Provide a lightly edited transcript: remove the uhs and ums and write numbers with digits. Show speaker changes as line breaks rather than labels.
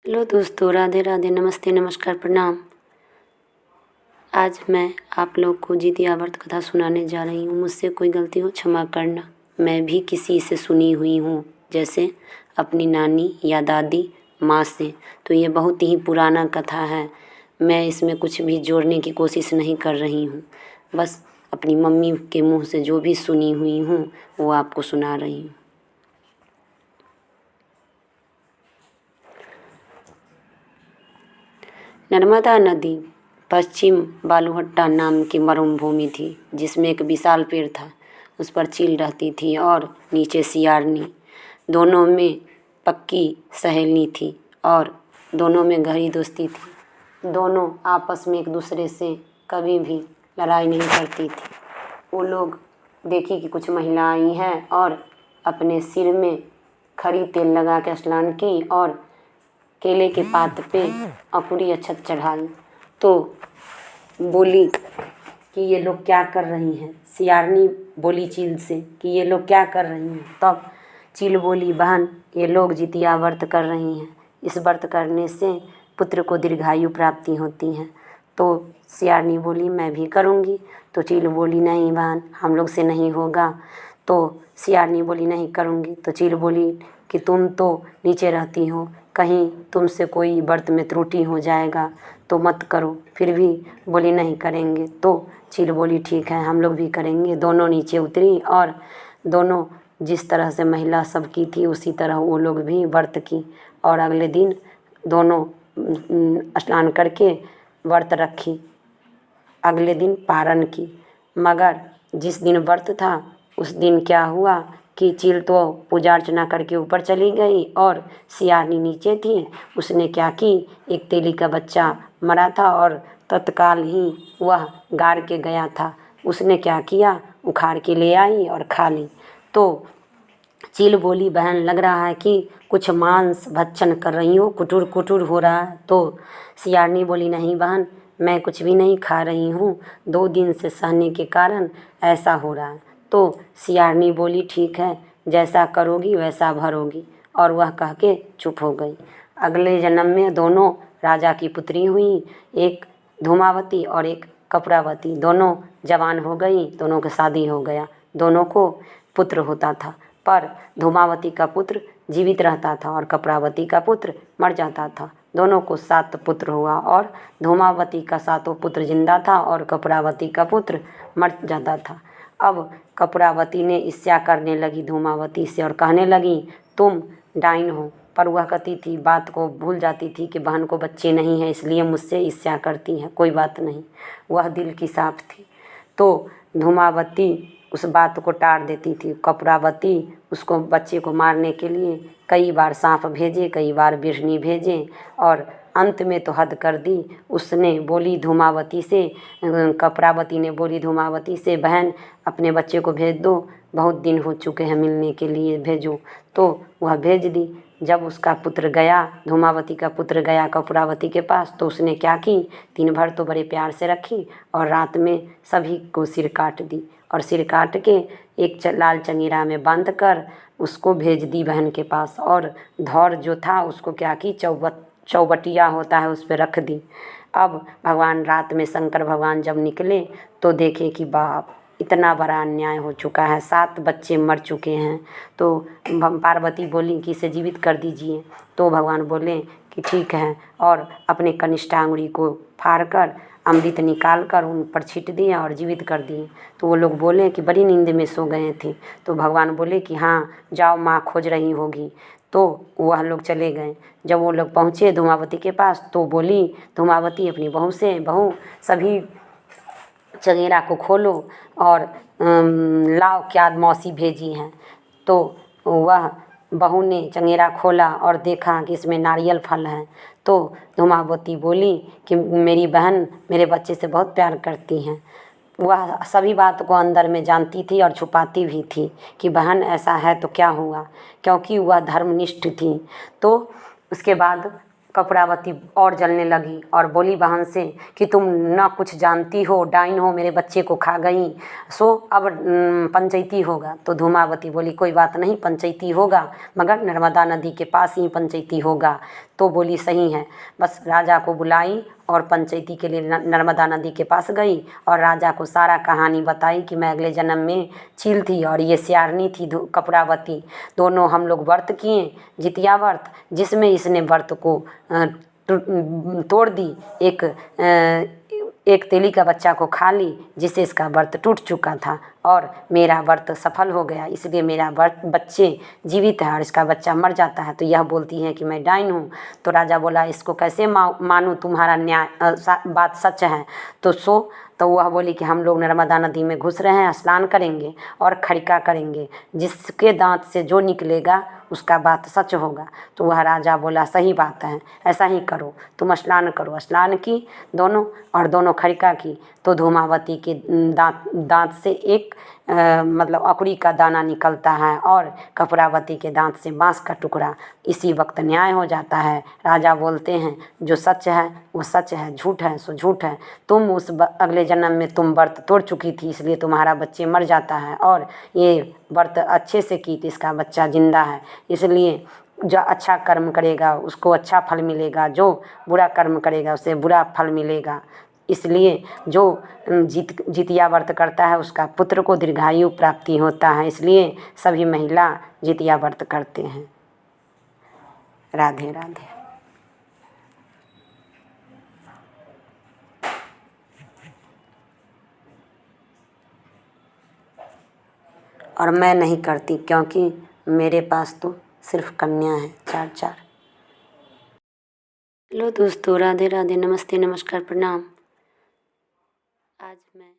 Hello दोस्तों, राधे राधे, नमस्ते, नमस्कार, प्रणाम। आज मैं आप लोग को जितिया व्रत कथा सुनाने जा रही हूँ। मुझसे कोई गलती हो क्षमा करना। मैं भी किसी से सुनी हुई हूँ, जैसे अपनी नानी या दादी माँ से। तो ये बहुत ही पुराना कथा है। मैं इसमें कुछ भी जोड़ने की कोशिश नहीं कर रही हूँ, बस अपनी मम्मी के मुँह से जो भी सुनी हुई हूँ वो आपको सुना रही हूँ। नर्मदा नदी पश्चिम बालूहट्टा नाम की मरुभूमि थी, जिसमें एक विशाल पेड़ था। उस पर चील रहती थी और नीचे सियारनी। दोनों में पक्की सहेली थी और दोनों में गहरी दोस्ती थी। दोनों आपस में एक दूसरे से कभी भी लड़ाई नहीं करती थी। वो लोग देखी कि कुछ महिला आई हैं और अपने सिर में खड़ी तेल लगा के स्नान की और केले के पात पे अपूरी अक्षत चढ़ाई। तो बोली कि ये लोग क्या कर रही हैं। सियारनी बोली चील से कि ये लोग क्या कर रही हैं। तब चील बोली, बहन, ये लोग जितिया व्रत कर रही हैं। इस व्रत करने से पुत्र को दीर्घायु प्राप्ति होती है। तो सियारनी बोली, मैं भी करूँगी। तो चील बोली, नहीं बहन, हम लोग से नहीं होगा। तो सियारनी बोली, नहीं करूँगी। तो चील बोली कि तुम तो नीचे रहती हो, कहीं तुमसे कोई व्रत में त्रुटि हो जाएगा तो मत करो। फिर भी बोली, नहीं करेंगे। तो चील बोली, ठीक है, हम लोग भी करेंगे। दोनों नीचे उतरी और दोनों जिस तरह से महिला सब की थी उसी तरह वो लोग भी व्रत की। और अगले दिन दोनों स्नान करके व्रत रखी। अगले दिन पारण की। मगर जिस दिन व्रत था उस दिन क्या हुआ कि चील तो पूजा अर्चना करके ऊपर चली गई और सियारनी नीचे थी। उसने क्या की, एक तेली का बच्चा मरा था और तत्काल ही वह गाड़ के गया था। उसने क्या किया, उखाड़ के ले आई और खा ली। तो चील बोली, बहन, लग रहा है कि कुछ मांस भक्षण कर रही हो, कुटुर कुटुर हो रहा है। तो सियारनी बोली, नहीं बहन, मैं कुछ भी नहीं खा रही हूँ, 2 दिन से सहने के कारण ऐसा हो रहा है। तो सियारनी बोली, ठीक है, जैसा करोगी वैसा भरोगी। और वह कह के चुप हो गई। अगले जन्म में दोनों राजा की पुत्री हुई, एक धूमावती और एक कपूरावती। दोनों जवान हो गई, दोनों की शादी हो गया, दोनों को पुत्र होता था। पर धूमावती का पुत्र जीवित रहता था और कपूरावती का पुत्र मर जाता था। दोनों को 7 पुत्र हुआ और धूमावती का 7 पुत्र जिंदा था और कपूरावती का पुत्र मर जाता था। अब कपूरावती ने ईर्ष्या करने लगी धूमावती से और कहने लगी, तुम डाइन हो। पर वह कहती थी, बात को भूल जाती थी कि बहन को बच्चे नहीं हैं, इसलिए मुझसे ईर्ष्या करती है, कोई बात नहीं। वह दिल की साफ थी। तो धूमावती उस बात को टाल देती थी। कपूरावती उसको बच्चे को मारने के लिए कई बार सांप भेजे, कई बार बिरहनी भेजे और अंत में तो हद कर दी। उसने बोली धूमावती से, कपूरावती ने बोली धूमावती से, बहन, अपने बच्चे को भेज दो, बहुत दिन हो चुके हैं मिलने के लिए, भेजो। तो वह भेज दी। जब उसका पुत्र गया, धूमावती का पुत्र गया कपूरावती के पास, तो उसने क्या की, दिन भर तो बड़े प्यार से रखी और रात में सभी को सिर काट दी और सिर काट के एक लाल चंगेरा में बांध कर उसको भेज दी बहन के पास। और धौर जो था उसको क्या की, चौबटिया होता है उस पर रख दी। अब भगवान रात में शंकर भगवान जब निकले तो देखे कि बाप, इतना बड़ा अन्याय हो चुका है, 7 बच्चे मर चुके हैं। तो पार्वती बोली कि इसे जीवित कर दीजिए। तो भगवान बोले कि ठीक है, और अपने कनिष्ठांगुरी को फाड़ कर अमृत निकाल कर उन पर छीट दिए और जीवित कर दिए। तो वो लोग बोले कि बड़ी नींद में सो गए थे। तो भगवान बोले कि हाँ, जाओ, माँ खोज रही होगी। तो वह लोग चले गए। जब वो लोग पहुँचे धूमावती के पास तो बोली धूमावती अपनी बहू से, बहू, सभी चंगेरा को खोलो और लाओ, क्या मौसी भेजी हैं। तो वह बहू ने चंगेरा खोला और देखा कि इसमें नारियल फल है। तो धूमावती बोली कि मेरी बहन मेरे बच्चे से बहुत प्यार करती हैं। वह सभी बात को अंदर में जानती थी और छुपाती भी थी कि बहन ऐसा है तो क्या हुआ, क्योंकि वह धर्मनिष्ठ थी। तो उसके बाद कपूरावती और जलने लगी और बोली बहन से कि तुम ना कुछ जानती हो, डाइन हो, मेरे बच्चे को खा गई, सो अब पंचायती होगा। तो धूमावती बोली कोई बात नहीं, पंचायती होगा, मगर नर्मदा नदी के पास ही पंचायती होगा। तो बोली सही है। बस राजा को बुलाई और पंचायती के लिए नर्मदा नदी के पास गई और राजा को सारा कहानी बताई कि मैं अगले जन्म में चील थी और ये सियारनी थी कपूरावती। दोनों हम लोग व्रत किए, जितिया व्रत, जिसमें इसने व्रत को तोड़ दी, एक तेली का बच्चा को खा ली, जिससे इसका व्रत टूट चुका था और मेरा व्रत सफल हो गया, इसलिए मेरा बच्चे जीवित है और इसका बच्चा मर जाता है। तो यह बोलती है कि मैं डाइन हूँ। तो राजा बोला इसको कैसे मानूँ, तुम्हारा न्याय बात सच है। तो वह बोली कि हम लोग नर्मदा नदी में घुस रहे हैं, स्नान करेंगे और खड़िका करेंगे, जिसके दांत से जो निकलेगा उसका बात सच होगा। तो वह राजा बोला सही बात है, ऐसा ही करो, तुम स्नान करो। स्नान की दोनों खड़िका की। तो धूमावती के दांत से एक मतलब अकुरी का दाना निकलता है और कपूरावती के दांत से बांस का टुकड़ा। इसी वक्त न्याय हो जाता है। राजा बोलते हैं जो सच है वो सच है, झूठ है सो झूठ है। तुम उस अगले जन्म में तुम व्रत तोड़ चुकी थी, इसलिए तुम्हारा बच्चे मर जाता है, और ये व्रत अच्छे से की तो इसका बच्चा जिंदा है। इसलिए जो अच्छा कर्म करेगा उसको अच्छा फल मिलेगा, जो बुरा कर्म करेगा उसे बुरा फल मिलेगा। इसलिए जो जितिया व्रत करता है उसका पुत्र को दीर्घायु प्राप्ति होता है। इसलिए सभी महिला जितिया व्रत करते हैं। राधे राधे। और मैं नहीं करती क्योंकि मेरे पास तो सिर्फ कन्या है, 4-4। हेलो दोस्तों, राधे राधे, नमस्ते, नमस्कार, प्रणाम। आज मैं